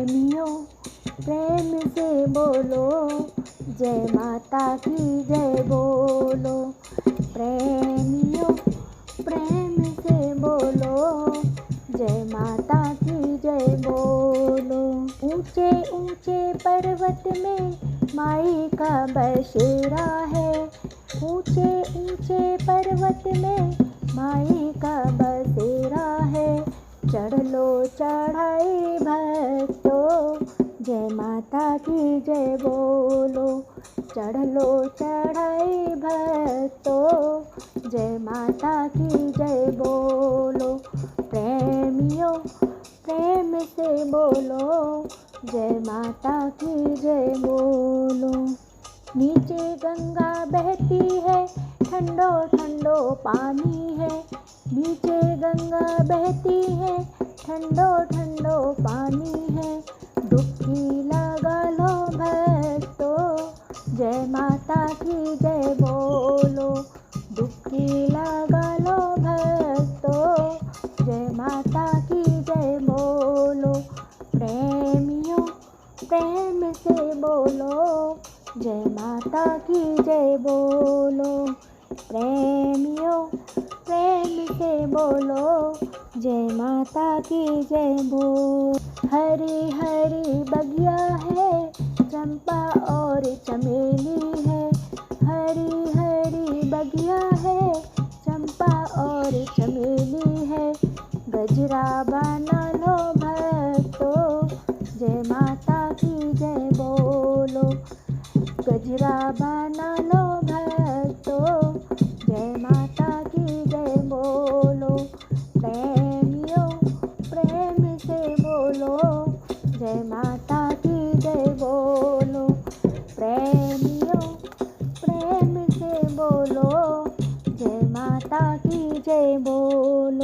प्रेमियों प्रेम से बोलो, जय माता की जय बोलो। प्रेमियों प्रेम से बोलो, जय माता की जय बोलो। ऊंचे ऊंचे पर्वत में माई का बसेरा है, ऊंचे ऊंचे पर्वत में माई का बसेरा है। चढ़ लो चढ़ाई भक्तों, जय माता की जय बोलो। चढ़ लो चढ़ाई भक्तों, जय माता की जय बोलो। प्रेमियों प्रेम से बोलो, जय माता की जय बोलो। नीचे गंगा बहती है, ठंडो ठंडो पानी है। नीचे गंगा बहती है, ठंडो ठंडो पानी है। डुबकी लगा लो भक्तों, जय माता की जय बोलो। डुबकी लगा लो भक्तों, जय माता की जय बोलो। प्रेमियों प्रेम से बोलो, जय माता की जय बोलो। प्रेमियों प्रेम से बोलो, जय माता की जय बोलो। हरी हरी बगिया है, चंपा और चमेली है। हरी हरी बगिया है, चंपा और चमेली है। गजरा बना लो भक्तों, जय माता की जय बोलो। गजरा बना लो भक्तों, जय माता की जय बोलो। प्रेमियों प्रेम से बोलो, जय माता की जय बोलो। प्रेमियों प्रेम से बोलो, जय माता की जय बोलो।